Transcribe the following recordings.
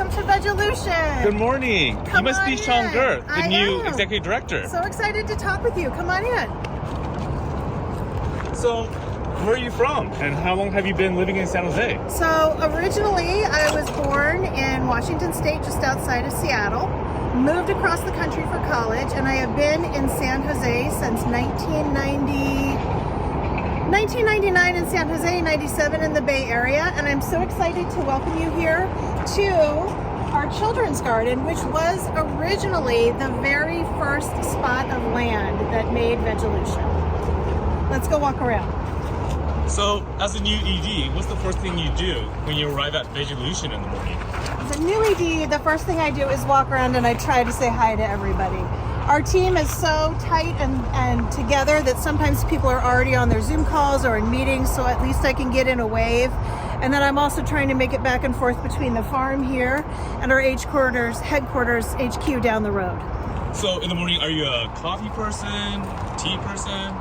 welcome to Veggielution. Good morning. Come you must be on Shawn in. Gerth, the I new am. executive director. So excited to talk with you. Come on in. So, where are you from, and how long have you been living in San Jose? So originally I was born in Washington State, just outside of Seattle. Moved across the country for college, and I have been in San Jose since 1999 in San Jose, 97 in the Bay Area, and I'm so excited to welcome you here to our children's garden, which was originally the very first spot of land that made Veggielution. Let's go walk around. So, as a new ED, what's the first thing you do when you arrive at Veggielution in the morning? As a new ED, the first thing I do is walk around and I try to say hi to everybody. Our team is so tight and together that sometimes people are already on their Zoom calls or in meetings, so at least I can get in a wave. And then I'm also trying to make it back and forth between the farm here and our headquarters, HQ down the road. So, in the morning, are you a coffee person, tea person?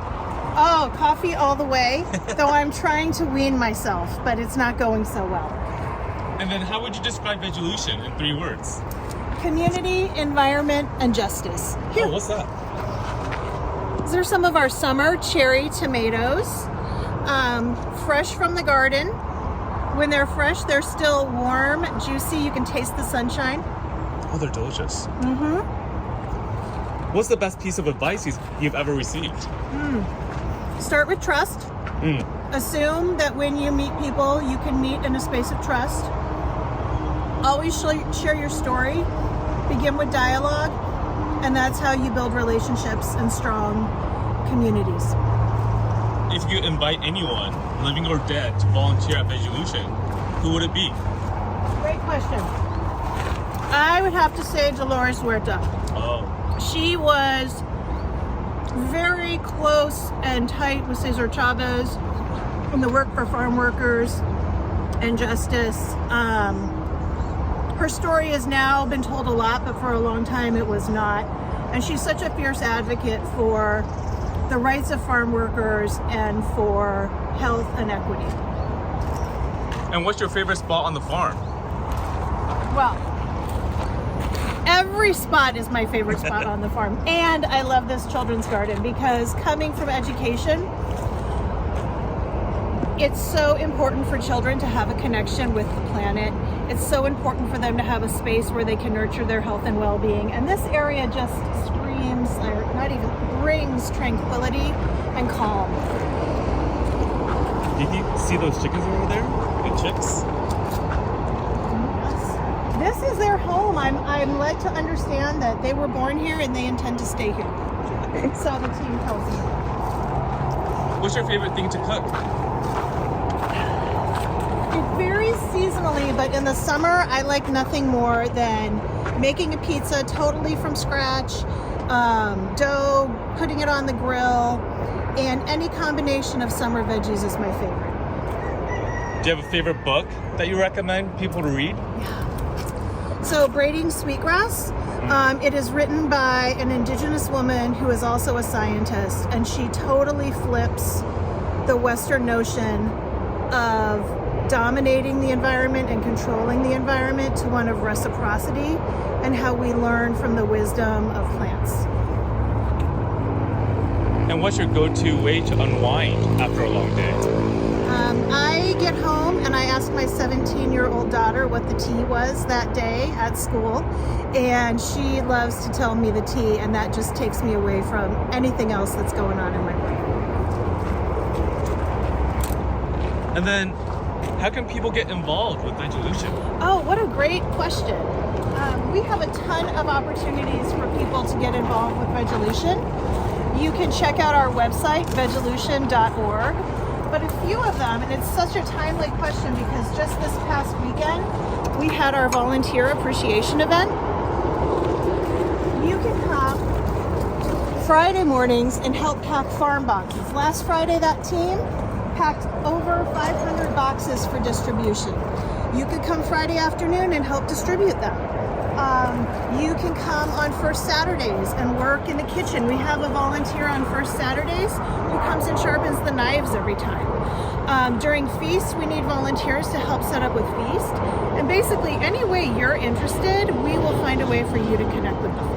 Oh, coffee all the way, though I'm trying to wean myself, but it's not going so well. And then how would you describe Veggielution in 3 words? Community, environment, and justice. Here. Oh, what's that? These are some of our summer cherry tomatoes, fresh from the garden. When they're fresh, they're still warm, juicy. You can taste the sunshine. Oh, they're delicious. Mm-hmm. What's the best piece of advice you've ever received? Start with trust. Assume that when you meet people, you can meet in a space of trust. Always share your story. Begin with dialogue, and that's how you build relationships and strong communities. If you invite anyone, living or dead, to volunteer at Veggielution, who would it be? Great question. I would have to say Dolores Huerta. Oh. She was very close and tight with Cesar Chavez in the work for farm workers and justice. Her story has now been told a lot, but for a long time it was not. And she's such a fierce advocate for the rights of farm workers and for health and equity. And what's your favorite spot on the farm? Well, every spot is my favorite spot on the farm. And I love this children's garden because coming from education, it's so important for children to have a connection with the planet. It's so important for them to have a space where they can nurture their health and well-being. And this area just screams, or not even, brings tranquility and calm. Did you see those chickens over there? The chicks? This is their home. I'm led to understand that they were born here and they intend to stay here. So the team tells me. What's your favorite thing to cook? It varies seasonally, but in the summer, I like nothing more than making a pizza totally from scratch, dough, putting it on the grill, and any combination of summer veggies is my favorite. Do you have a favorite book that you recommend people to read? So Braiding Sweetgrass, it is written by an indigenous woman who is also a scientist, and she totally flips the Western notion of dominating the environment and controlling the environment to one of reciprocity and how we learn from the wisdom of plants. And what's your go-to way to unwind after a long day? I get home and I ask my 17-year-old daughter what the tea was that day at school, and she loves to tell me the tea, and that just takes me away from anything else that's going on in my life. And then, how can people get involved with Veggielution? Oh, what a great question. We have a ton of opportunities for people to get involved with Veggielution. You can check out our website, veggielution.org. But a few of them, and it's such a timely question because just this past weekend, we had our volunteer appreciation event. You can come Friday mornings and help pack farm boxes. Last Friday, that team packed over 500 boxes for distribution. You could come Friday afternoon and help distribute them. You can come on first Saturdays and work in the kitchen. We have a volunteer on first Saturdays who comes and sharpens the knives every time. During feasts, we need volunteers to help set up with feast. And basically, any way you're interested, we will find a way for you to connect with them.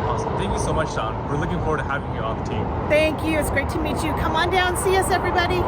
Awesome. Thank you so much, Shawn. We're looking forward to having you on the team. Thank you. It's great to meet you. Come on down. See us, everybody.